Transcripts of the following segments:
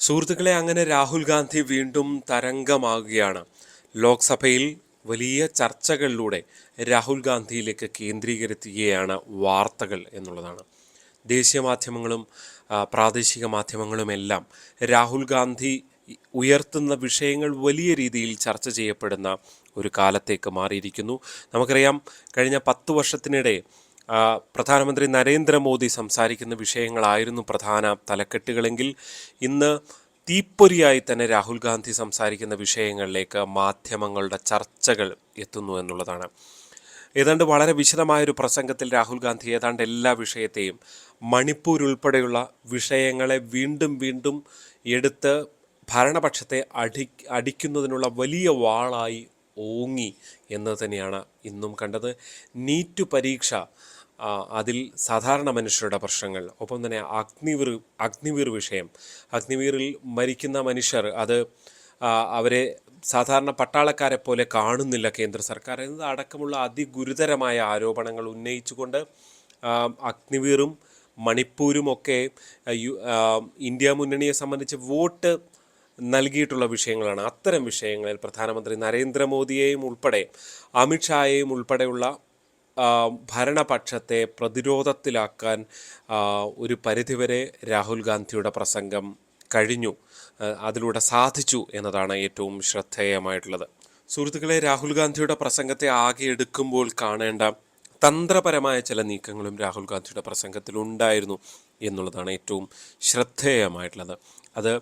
സുഹൃത്തുക്കളെ, അങ്ങനെ രാഹുൽ ഗാന്ധി വീണ്ടും തരംഗമാകുകയാണ്. ലോക്സഭയിൽ വലിയ ചർച്ചകളിലൂടെ രാഹുൽ ഗാന്ധിയിലേക്ക് കേന്ദ്രീകരിക്കുകയാണ് വാർത്തകൾ എന്നുള്ളതാണ്. ദേശീയ മാധ്യമങ്ങളും പ്രാദേശിക മാധ്യമങ്ങളുമെല്ലാം രാഹുൽ ഗാന്ധി ഉയർത്തുന്ന വിഷയങ്ങൾ വലിയ രീതിയിൽ ചർച്ച ചെയ്യപ്പെടുന്ന ഒരു കാലത്തേക്ക് മാറിയിരിക്കുന്നു. നമുക്കറിയാം, കഴിഞ്ഞ 10 വർഷത്തിനിടെ പ്രധാനമന്ത്രി നരേന്ദ്രമോദി സംസാരിക്കുന്ന വിഷയങ്ങളായിരുന്നു പ്രധാന തലക്കെട്ടുകളെങ്കിൽ ഇന്ന് തീപ്പൊരിയായി തന്നെ രാഹുൽ ഗാന്ധി സംസാരിക്കുന്ന വിഷയങ്ങളിലേക്ക് മാധ്യമങ്ങളുടെ ചർച്ചകൾ എത്തുന്നു എന്നുള്ളതാണ്. ഏതാണ്ട് വളരെ വിശദമായൊരു പ്രസംഗത്തിൽ രാഹുൽ ഗാന്ധി ഏതാണ്ട് എല്ലാ വിഷയത്തെയും, മണിപ്പൂർ ഉൾപ്പെടെയുള്ള വിഷയങ്ങളെ വീണ്ടും വീണ്ടും എടുത്ത് ഭരണപക്ഷത്തെ അടിക്കുന്നതിനുള്ള വലിയ വാളായി ഓങ്ങി എന്ന് തന്നെയാണ് ഇന്നും കണ്ടത്. നീറ്റ് പരീക്ഷ, അതിൽ സാധാരണ മനുഷ്യരുടെ പ്രശ്നങ്ങൾ, ഒപ്പം തന്നെ അഗ്നിവീർ വിഷയം, അഗ്നിവീറിൽ മരിക്കുന്ന മനുഷ്യർ, അത് അവരെ സാധാരണ പട്ടാളക്കാരെ പോലെ കാണുന്നില്ല കേന്ദ്ര സർക്കാർ എന്നത് അടക്കമുള്ള അതിഗുരുതരമായ ആരോപണങ്ങൾ ഉന്നയിച്ചുകൊണ്ട് അഗ്നിവീറും മണിപ്പൂരുമൊക്കെ ഇന്ത്യ മുന്നണിയെ സംബന്ധിച്ച് വോട്ട് നൽകിയിട്ടുള്ള വിഷയങ്ങളാണ്. അത്തരം വിഷയങ്ങളിൽ പ്രധാനമന്ത്രി നരേന്ദ്രമോദിയെയും ഉൾപ്പെടെ അമിത്ഷായെയും ഉൾപ്പെടെയുള്ള ഭരണപക്ഷത്തെ പ്രതിരോധത്തിലാക്കാൻ ഒരു പരിധിവരെ രാഹുൽ ഗാന്ധിയുടെ പ്രസംഗം കഴിഞ്ഞു, അതിലൂടെ സാധിച്ചു എന്നതാണ് ഏറ്റവും ശ്രദ്ധേയമായിട്ടുള്ളത്. സുഹൃത്തുക്കളെ, രാഹുൽ ഗാന്ധിയുടെ പ്രസംഗത്തെ ആകെ എടുക്കുമ്പോൾ കാണേണ്ട തന്ത്രപരമായ ചില നീക്കങ്ങളും രാഹുൽ ഗാന്ധിയുടെ പ്രസംഗത്തിൽ ഉണ്ടായിരുന്നു എന്നുള്ളതാണ് ഏറ്റവും ശ്രദ്ധേയമായിട്ടുള്ളത്. അത്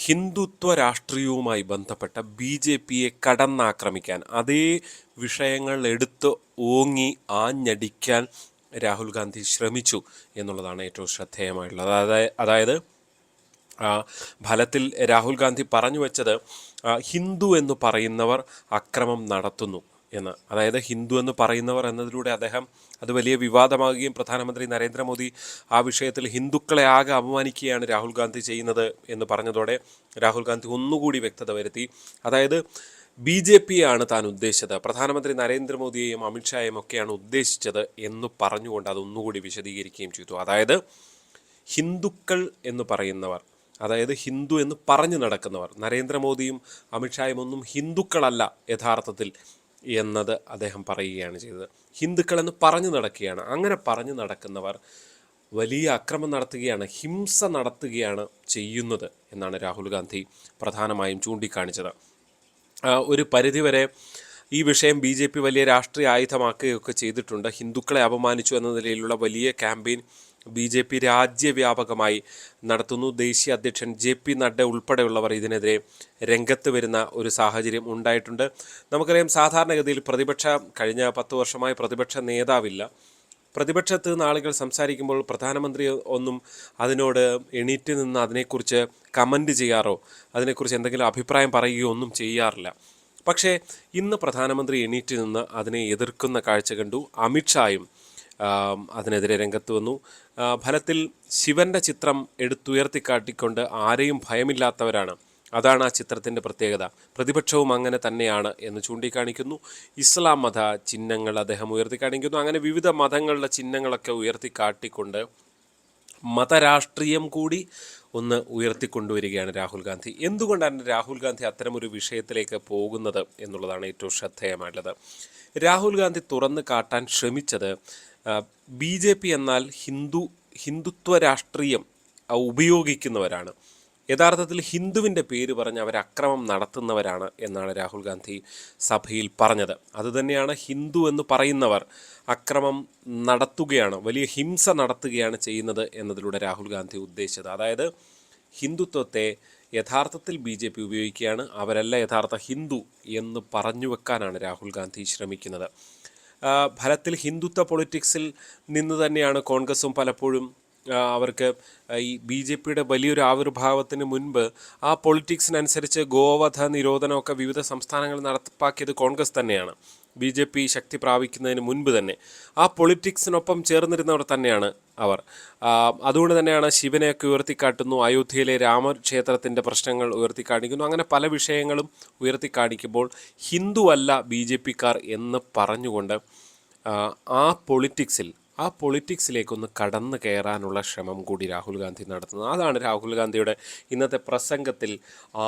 ഹിന്ദുത്വ രാഷ്ട്രീയവുമായി ബന്ധപ്പെട്ട BJPയെ കടന്നാക്രമിക്കാൻ, അതേ വിഷയങ്ങൾ എടുത്ത് ഓങ്ങി ആഞ്ഞടിക്കാൻ രാഹുൽ ഗാന്ധി ശ്രമിച്ചു എന്നുള്ളതാണ് ഏറ്റവും ശ്രദ്ധേയമായിട്ടുള്ളത്. അതായത് ഫലത്തിൽ രാഹുൽ ഗാന്ധി പറഞ്ഞു വെച്ചത് ഹിന്ദു എന്ന് പറയുന്നവർ അക്രമം നടത്തുന്നു എന്ന്. അതായത് ഹിന്ദു എന്ന് പറയുന്നവർ എന്നതിലൂടെ അദ്ദേഹം അത് വലിയ വിവാദമാകുകയും പ്രധാനമന്ത്രി നരേന്ദ്രമോദി ആ വിഷയത്തിൽ ഹിന്ദുക്കളെ ആകെ അപമാനിക്കുകയാണ് രാഹുൽ ഗാന്ധി ചെയ്യുന്നത് എന്ന് പറഞ്ഞതോടെ രാഹുൽ ഗാന്ധി ഒന്നുകൂടി വ്യക്തത വരുത്തി. അതായത് BJPയാണ് താൻ ഉദ്ദേശിച്ചത്, പ്രധാനമന്ത്രി നരേന്ദ്രമോദിയെയും അമിത്ഷായെയും ഒക്കെയാണ് ഉദ്ദേശിച്ചത് എന്ന് പറഞ്ഞുകൊണ്ട് അതൊന്നുകൂടി വിശദീകരിക്കുകയും ചെയ്തു. അതായത് ഹിന്ദുക്കൾ എന്ന് പറയുന്നവർ, അതായത് ഹിന്ദു എന്ന് പറഞ്ഞു നടക്കുന്നവർ, നരേന്ദ്രമോദിയും അമിത്ഷായും ഒന്നും ഹിന്ദുക്കളല്ല യഥാർത്ഥത്തിൽ എന്നത് അദ്ദേഹം പറയുകയാണ് ചെയ്തത്. ഹിന്ദുക്കൾ എന്ന് പറഞ്ഞു നടക്കുകയാണ്. അങ്ങനെ പറഞ്ഞു നടക്കുന്നവർ വലിയ അക്രമം നടത്തുകയാണ്, ഹിംസ നടത്തുകയാണ് ചെയ്യുന്നത് എന്നാണ് രാഹുൽ ഗാന്ധി പ്രധാനമായും ചൂണ്ടിക്കാണിച്ചത്. ഒരു പരിധിവരെ ഈ വിഷയം BJP വലിയ രാഷ്ട്രീയ ആയുധമാക്കുകയൊക്കെ ചെയ്തിട്ടുണ്ട്. ഹിന്ദുക്കളെ അപമാനിച്ചു എന്ന നിലയിലുള്ള വലിയ ക്യാമ്പയിൻ BJP രാജ്യവ്യാപകമായി നടത്തുന്നു. ദേശീയ അധ്യക്ഷൻ JP നഡ്ഡ ഉൾപ്പെടെയുള്ളവർ ഇതിനെതിരെ രംഗത്ത് വരുന്ന ഒരു സാഹചര്യം ഉണ്ടായിട്ടുണ്ട്. നമുക്കറിയാം, സാധാരണഗതിയിൽ കഴിഞ്ഞ 10 വർഷമായി പ്രതിപക്ഷ നേതാവില്ല. പ്രതിപക്ഷത്ത് നിന്ന് ആളുകൾ സംസാരിക്കുമ്പോൾ പ്രധാനമന്ത്രി ഒന്നും അതിനോട് എണീറ്റ് നിന്ന് അതിനെക്കുറിച്ച് കമൻറ്റ് ചെയ്യാറോ അതിനെക്കുറിച്ച് എന്തെങ്കിലും അഭിപ്രായം പറയുകയോ ഒന്നും ചെയ്യാറില്ല. പക്ഷേ ഇന്ന് പ്രധാനമന്ത്രി എണീറ്റ് നിന്ന് അതിനെ എതിർക്കുന്ന കാഴ്ച കണ്ടു. അമിത്ഷായും അതിനെതിരെ രംഗത്ത് വന്നു. ഫലത്തിൽ ശിവൻ്റെ ചിത്രം എടുത്തുയർത്തിക്കാട്ടിക്കൊണ്ട് ആരെയും ഭയമില്ലാത്തവരാണ്, അതാണ് ആ ചിത്രത്തിൻ്റെ പ്രത്യേകത, പ്രതിപക്ഷവും അങ്ങനെ തന്നെയാണ് എന്ന് ചൂണ്ടിക്കാണിക്കുന്നു. ഇസ്ലാം മത ചിഹ്നങ്ങൾ അദ്ദേഹം ഉയർത്തിക്കാണിക്കുന്നു. അങ്ങനെ വിവിധ മതങ്ങളുടെ ചിഹ്നങ്ങളൊക്കെ ഉയർത്തിക്കാട്ടിക്കൊണ്ട് മതരാഷ്ട്രീയം കൂടി ഒന്ന് ഉയർത്തിക്കൊണ്ടുവരികയാണ് രാഹുൽ ഗാന്ധി. എന്തുകൊണ്ടാണ് രാഹുൽ ഗാന്ധി അത്തരമൊരു വിഷയത്തിലേക്ക് പോകുന്നത് എന്നുള്ളതാണ് ഏറ്റവും ശ്രദ്ധേയമായിട്ടുള്ളത്. രാഹുൽ ഗാന്ധി തുറന്ന് കാട്ടാൻ ശ്രമിച്ചത് BJP എന്നാൽ ഹിന്ദുത്വ രാഷ്ട്രീയം ഉപയോഗിക്കുന്നവരാണ്, യഥാർത്ഥത്തിൽ ഹിന്ദുവിൻ്റെ പേര് പറഞ്ഞ് അവർ അക്രമം നടത്തുന്നവരാണ് എന്നാണ് രാഹുൽ ഗാന്ധി സഭയിൽ പറഞ്ഞത്. അതുതന്നെയാണ്, ഹിന്ദു എന്ന് പറയുന്നവർ അക്രമം നടത്തുകയാണ്, വലിയ ഹിംസ നടത്തുകയാണ് ചെയ്യുന്നത് എന്നതിലൂടെ രാഹുൽ ഗാന്ധി ഉദ്ദേശിച്ചത്. അതായത് ഹിന്ദുത്വത്തെ യഥാർത്ഥത്തിൽ BJP ഉപയോഗിക്കുകയാണ്, അവരല്ല യഥാർത്ഥ ഹിന്ദു എന്ന് പറഞ്ഞു വെക്കാനാണ് രാഹുൽ ഗാന്ധി ശ്രമിക്കുന്നത്. ഫലത്തിൽ ഹിന്ദുത്വ പൊളിറ്റിക്സിൽ നിന്ന് തന്നെയാണ് കോൺഗ്രസും പലപ്പോഴും അവർക്ക് ഈ BJPയുടെ വലിയൊരു ആവിർഭാവത്തിന് മുൻപ് ആ പൊളിറ്റിക്സിനനുസരിച്ച് ഗോവധ നിരോധനമൊക്കെ വിവിധ സംസ്ഥാനങ്ങളിൽ നടപ്പാക്കിയത് കോൺഗ്രസ് തന്നെയാണ്. BJP ശക്തി പ്രാപിക്കുന്നതിന് മുൻപ് തന്നെ ആ പൊളിറ്റിക്സിനൊപ്പം ചേർന്നിരുന്നവർ തന്നെയാണ് അവർ. അതുകൊണ്ട് തന്നെയാണ് ശിവനെയൊക്കെ ഉയർത്തിക്കാട്ടുന്നു, അയോധ്യയിലെ രാമക്ഷേത്രത്തിൻ്റെ പ്രശ്നങ്ങൾ ഉയർത്തിക്കാണിക്കുന്നു. അങ്ങനെ പല വിഷയങ്ങളും ഉയർത്തിക്കാണിക്കുമ്പോൾ ഹിന്ദു അല്ല BJPക്കാർ എന്ന് പറഞ്ഞുകൊണ്ട് ആ പൊളിറ്റിക്സിൽ, ആ പൊളിറ്റിക്സിലേക്കൊന്ന് കടന്നു കയറാനുള്ള ശ്രമം കൂടി രാഹുൽ ഗാന്ധി നടത്തുന്നത്. അതാണ് രാഹുൽ ഗാന്ധിയുടെ ഇന്നത്തെ പ്രസംഗത്തിൽ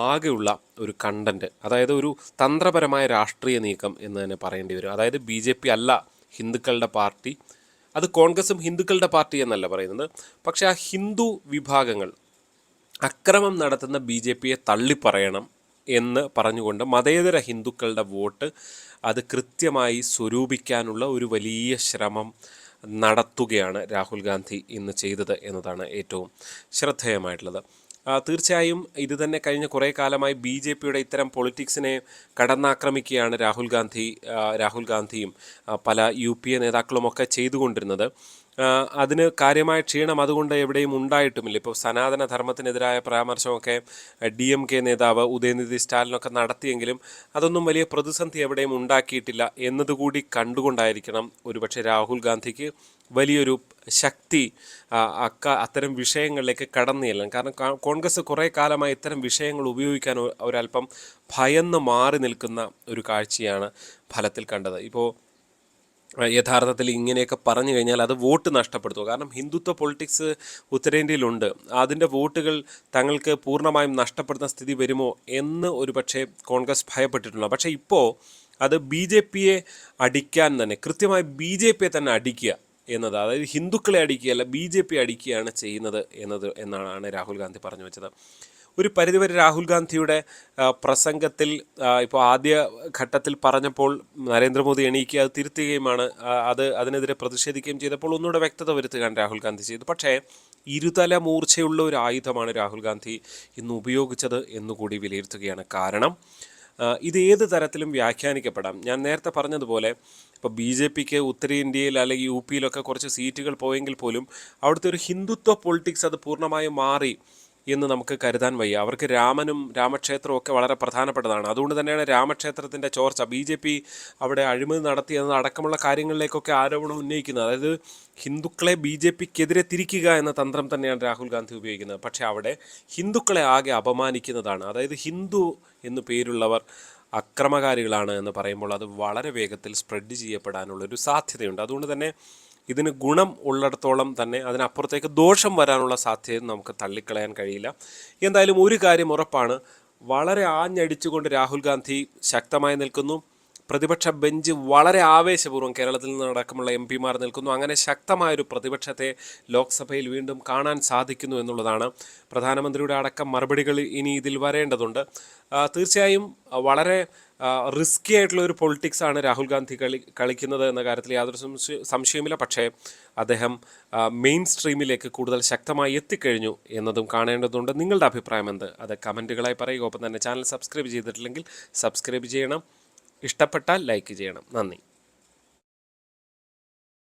ആകെയുള്ള ഒരു കണ്ടന്റ്. അതായത് ഒരു തന്ത്രപരമായ രാഷ്ട്രീയ നീക്കം എന്ന് തന്നെ പറയേണ്ടി വരും. അതായത് BJP അല്ല ഹിന്ദുക്കളുടെ പാർട്ടി, അത് കോൺഗ്രസും ഹിന്ദുക്കളുടെ പാർട്ടി എന്നല്ല പറയുന്നത്. പക്ഷേ ആ ഹിന്ദു വിഭാഗങ്ങൾ അക്രമം നടത്തുന്ന BJPയെ തള്ളിപ്പറയണം എന്ന് പറഞ്ഞുകൊണ്ട് മതേതര ഹിന്ദുക്കളുടെ വോട്ട് അത് കൃത്യമായി സ്വരൂപിക്കാനുള്ള ഒരു വലിയ ശ്രമം നടത്തുകയാണ് രാഹുൽ ഗാന്ധി ഇന്ന് ചെയ്തത് എന്നതാണ് ഏറ്റവും ശ്രദ്ധേയമായിട്ടുള്ളത്. തീർച്ചയായും ഇത് തന്നെ കഴിഞ്ഞ കുറേ കാലമായി BJPയുടെ ഇത്തരം പൊളിറ്റിക്സിനെ കടന്നാക്രമിക്കുകയാണ് രാഹുൽ ഗാന്ധിയും പല UPA നേതാക്കളുമൊക്കെ ചെയ്തുകൊണ്ടിരുന്നത്. അതിന് കാര്യമായ ക്ഷീണം അതുകൊണ്ട് എവിടെയും ഉണ്ടായിട്ടുമില്ല. ഇപ്പോൾ സനാതന ധർമ്മത്തിനെതിരായ പരാമർശമൊക്കെ DMK നേതാവ് ഉദയനിധി സ്റ്റാലിനൊക്കെ നടത്തിയെങ്കിലും അതൊന്നും വലിയ പ്രതിസന്ധി എവിടെയും ഉണ്ടാക്കിയിട്ടില്ല എന്നതുകൂടി കണ്ടുകൊണ്ടായിരിക്കണം ഒരുപക്ഷെ രാഹുൽ ഗാന്ധിക്ക് വലിയൊരു ശക്തി അത്തരം വിഷയങ്ങളിലേക്ക് കടന്നു ചെല്ലാൻ. കാരണം കോൺഗ്രസ് കുറേ കാലമായി ഇത്തരം വിഷയങ്ങൾ ഉപയോഗിക്കാൻ ഒരല്പം ഭയന്ന് മാറി നിൽക്കുന്ന ഒരു കാഴ്ചയാണ് ഫലത്തിൽ കണ്ടത്. ഇപ്പോൾ യഥാർത്ഥത്തിൽ ഇങ്ങനെയൊക്കെ പറഞ്ഞു കഴിഞ്ഞാൽ അത് വോട്ട് നഷ്ടപ്പെടുത്തും. കാരണം ഹിന്ദുത്വ പൊളിറ്റിക്സ് ഉത്തരേന്ത്യയിലുണ്ട്. അതിൻ്റെ വോട്ടുകൾ തങ്ങൾക്ക് പൂർണ്ണമായും നഷ്ടപ്പെടുന്ന സ്ഥിതി വരുമോ എന്ന് ഒരുപക്ഷെ കോൺഗ്രസ് ഭയപ്പെട്ടിട്ടുണ്ട്. പക്ഷേ ഇപ്പോൾ അത് BJPയെ അടിക്കാൻ തന്നെ കൃത്യമായി BJPയെ തന്നെ അടിക്കുക എന്നത്, അതായത് ഹിന്ദുക്കളെ അടിക്കുകയല്ല BJP അടിക്കുകയാണ് ചെയ്യുന്നത് എന്നാണ് രാഹുൽ ഗാന്ധി പറഞ്ഞു വെച്ചത്. ഒരു പരിധിവരെ രാഹുൽ ഗാന്ധിയുടെ പ്രസംഗത്തിൽ ഇപ്പോൾ ആദ്യ ഘട്ടത്തിൽ പറഞ്ഞപ്പോൾ നരേന്ദ്രമോദി എണീക്കുക അത് തിരുത്തുകയുമാണ്, അതിനെതിരെ പ്രതിഷേധിക്കുകയും ചെയ്തപ്പോൾ ഒന്നുകൂടെ വ്യക്തത വരുത്തുകയാണ് രാഹുൽ ഗാന്ധി ചെയ്തു. പക്ഷേ ഇരുതല മൂർച്ചയുള്ള ഒരു ആയുധമാണ് രാഹുൽ ഗാന്ധി ഇന്ന് ഉപയോഗിച്ചത് എന്നുകൂടി വിലയിരുത്തുകയാണ്. കാരണം ഇത് ഏത് തരത്തിലും വ്യാഖ്യാനിക്കപ്പെടാം. ഞാൻ നേരത്തെ പറഞ്ഞതുപോലെ ഇപ്പോൾ BJPക്ക് ഉത്തരേന്ത്യയിൽ അല്ലെങ്കിൽ UPയിലൊക്കെ കുറച്ച് സീറ്റുകൾ പോയെങ്കിൽ പോലും അവിടുത്തെ ഒരു ഹിന്ദുത്വ പൊളിറ്റിക്സ് അത് പൂർണ്ണമായും മാറി എന്ന് നമുക്ക് കരുതാൻ വയ്യ. അവർക്ക് രാമനും രാമക്ഷേത്രവും ഒക്കെ വളരെ പ്രധാനപ്പെട്ടതാണ്. അതുകൊണ്ട് തന്നെയാണ് രാമക്ഷേത്രത്തിൻ്റെ ചോർച്ച, BJP അവിടെ അഴിമതി നടത്തി എന്നത് അടക്കമുള്ള കാര്യങ്ങളിലേക്കൊക്കെ ആരോപണം ഉന്നയിക്കുന്നത്. അതായത് ഹിന്ദുക്കളെ BJPക്കെതിരെ തിരിക്കുക എന്ന തന്ത്രം തന്നെയാണ് രാഹുൽ ഗാന്ധി ഉപയോഗിക്കുന്നത്. പക്ഷേ അവിടെ ഹിന്ദുക്കളെ ആകെ അപമാനിക്കുന്നതാണ്. അതായത് ഹിന്ദു എന്നു പേരുള്ളവർ അക്രമകാരികളാണ് എന്ന് പറയുമ്പോൾ അത് വളരെ വേഗത്തിൽ സ്പ്രെഡ് ചെയ്യപ്പെടാനുള്ളൊരു സാധ്യതയുണ്ട്. അതുകൊണ്ട് തന്നെ ഇതിന് ഗുണം ഉള്ളിടത്തോളം തന്നെ അതിനപ്പുറത്തേക്ക് ദോഷം വരാനുള്ള സാധ്യത നമുക്ക് തള്ളിക്കളയാൻ കഴിയില്ല. എന്തായാലും ഒരു കാര്യം ഉറപ്പാണ്, വളരെ ആഞ്ഞടിച്ചുകൊണ്ട് രാഹുൽ ഗാന്ധി ശക്തമായി നിൽക്കുന്നു. പ്രതിപക്ഷ ബെഞ്ച് വളരെ ആവേശപൂർവ്വം കേരളത്തിൽ നിന്നടക്കമുള്ള MP മാർ നിൽക്കുന്നു. അങ്ങനെ ശക്തമായൊരു പ്രതിപക്ഷത്തെ ലോക്സഭയിൽ വീണ്ടും കാണാൻ സാധിക്കുന്നു എന്നുള്ളതാണ്. പ്രധാനമന്ത്രിയുടെ അടക്കം മറുപടികൾ ഇനി ഇതിൽ വരേണ്ടതുണ്ട്. തീർച്ചയായും വളരെ റിസ്കി ആയിട്ടുള്ള ഒരു പൊളിറ്റിക്സാണ് രാഹുൽ ഗാന്ധി കളിക്കുന്നത് എന്ന കാര്യത്തിൽ യാതൊരു സംശയവുമില്ല. പക്ഷേ അദ്ദേഹം മെയിൻ സ്ട്രീമിലേക്ക് കൂടുതൽ ശക്തമായി എത്തിക്കഴിഞ്ഞു എന്നതും കാണേണ്ടതുണ്ട്. നിങ്ങളുടെ അഭിപ്രായം എന്ത്? അത് കമൻറ്റുകളായി പറയുക. ഒപ്പം തന്നെ ചാനൽ സബ്സ്ക്രൈബ് ചെയ്തിട്ടില്ലെങ്കിൽ സബ്സ്ക്രൈബ് ചെയ്യണം. ഇഷ്ടപ്പെട്ടാൽ ലൈക്ക് ചെയ്യണം. നന്ദി.